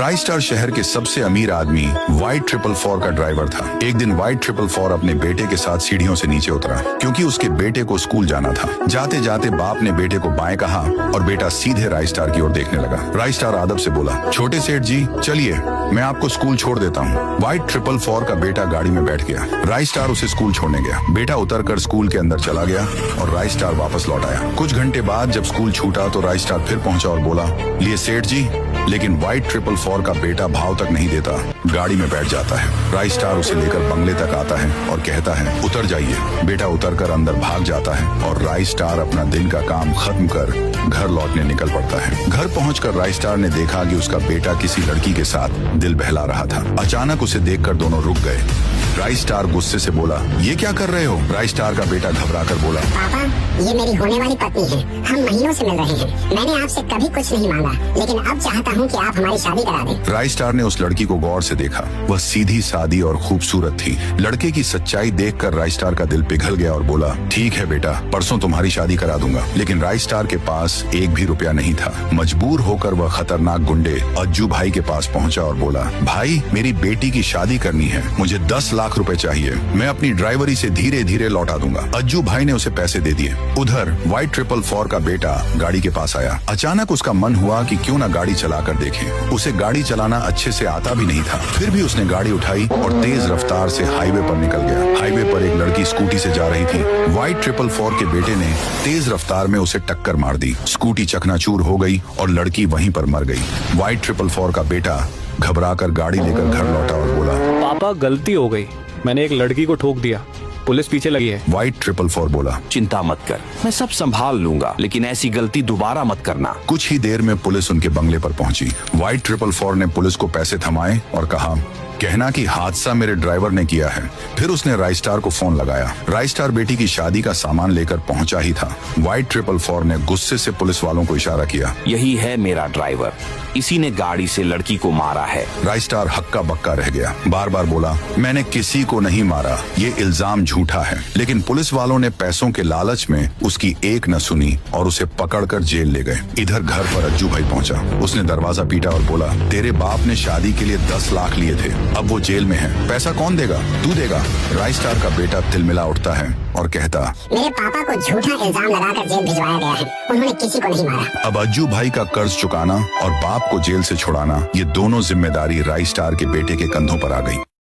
राय star शहर के सबसे अमीर आदमी वाइट 444 का ड्राइवर था। एक दिन वाइट 444 अपने बेटे के साथ सीढ़ियों से नीचे उतरा क्योंकि उसके बेटे को स्कूल जाना था। जाते जाते बाप ने बेटे को बाएं कहा और बेटा सीधे राय स्टार की ओर देखने लगा। राय स्टार अदब से बोला, छोटे सेठ जी चलिए, मैं आपको स्कूल छोड़ देता हूँ। वाइट 444 का बेटा गाड़ी में बैठ गया। राय स्टार उसे स्कूल छोड़ने गया। बेटा उतरकर स्कूल के अंदर चला गया और राय स्टार वापस लौट आया। कुछ घंटे बाद जब स्कूल छूटा तो राय स्टार फिर पहुंचा और बोला, लिए सेठ जी। लेकिन वाइट 444 का बेटा भाव तक नहीं देता, गाड़ी में बैठ जाता है। राय स्टार उसे लेकर बंगले तक आता है और कहता है, उतर जाइए। बेटा उतरकर अंदर भाग जाता है और राय स्टार अपना दिन का काम खत्म कर घर लौटने निकल पड़ता है। घर पहुंचकर राय स्टार ने देखा कि उसका बेटा किसी लड़की के साथ दिल बहला रहा था। अचानक उसे देखकर दोनों रुक गए। राय स्टार गुस्से से बोला, ये क्या कर रहे हो? राय स्टार का बेटा घबराकर बोला, पापा ये मेरी होने वाली पत्नी है, हम महीनों से मिल रहे हैं। मैंने आपसे कभी कुछ नहीं मांगा, लेकिन अब चाहता हूँ कि आप हमारी शादी करा दें। राय स्टार ने उस लड़की को गौर से देखा। वह सीधी सादी और खूबसूरत थी। लड़के की सच्चाई देखकर राय स्टार का दिल पिघल गया और बोला, ठीक है बेटा, परसों तुम्हारी शादी करा दूंगा। लेकिन राय स्टार के पास एक भी रुपया नहीं था। मजबूर होकर वह खतरनाक गुंडे अज्जू भाई के पास पहुंचा और बोला, भाई मेरी बेटी की शादी करनी है, मुझे 10 लाख रुपए चाहिए, मैं अपनी ड्राइवरी से धीरे धीरे लौटा दूंगा। अज्जू भाई ने उसे पैसे दे दिए। उधर वाइट 444 का बेटा गाड़ी के पास आया। अचानक उसका मन हुआ कि क्यों ना गाड़ी चलाकर देखें। उसे गाड़ी चलाना अच्छे से आता भी नहीं था, फिर भी उसने गाड़ी उठाई और तेज रफ्तार से हाईवे पर निकल गया। हाईवे पर एक लड़की स्कूटी से जा रही थी। वाइट 444 के बेटे ने तेज रफ्तार में उसे टक्कर मार दी। स्कूटी चकनाचूर हो गई और लड़की वहीं पर मर गई। वाइट 444 का बेटा घबराकर गाड़ी लेकर घर लौटा और बोला, पापा गलती हो गई, मैंने एक लड़की को ठोक दिया, पुलिस पीछे लगी है। वाइट 444 बोला, चिंता मत कर, मैं सब संभाल लूंगा, लेकिन ऐसी गलती दोबारा मत करना। कुछ ही देर में पुलिस उनके बंगले पर पहुंची। वाइट 444 ने पुलिस को पैसे थमाए और कहा, कहना कि हादसा मेरे ड्राइवर ने किया है। फिर उसने राय स्टार को फोन लगाया। राय स्टार बेटी की शादी का सामान लेकर पहुंचा ही था। वाइट 444 ने गुस्से से पुलिस वालों को इशारा किया, यही है मेरा ड्राइवर, इसी ने गाड़ी से लड़की को मारा है। राय स्टार हक्का बक्का रह गया। बार बार बोला, मैंने किसी को नहीं मारा, ये इल्जाम झूठा है। लेकिन पुलिस वालों ने पैसों के लालच में उसकी एक न सुनी और उसे पकड़कर जेल ले गए। इधर घर पर अज्जू भाई पहुंचा। उसने दरवाजा पीटा और बोला, तेरे बाप ने शादी के लिए 10 लाख लिए थे, अब वो जेल में है, पैसा कौन देगा? तू देगा। राय स्टार का बेटा तिलमिला उठता है और कहता, मेरे पापा को झूठा इल्जाम लगाकर जेल भिजवाया गया है, उन्होंने किसी को नहीं मारा। अब अज्जू भाई का कर्ज चुकाना और बाप को जेल से छुड़ाना, ये दोनों जिम्मेदारी राय स्टार के बेटे के कंधों पर आ गई।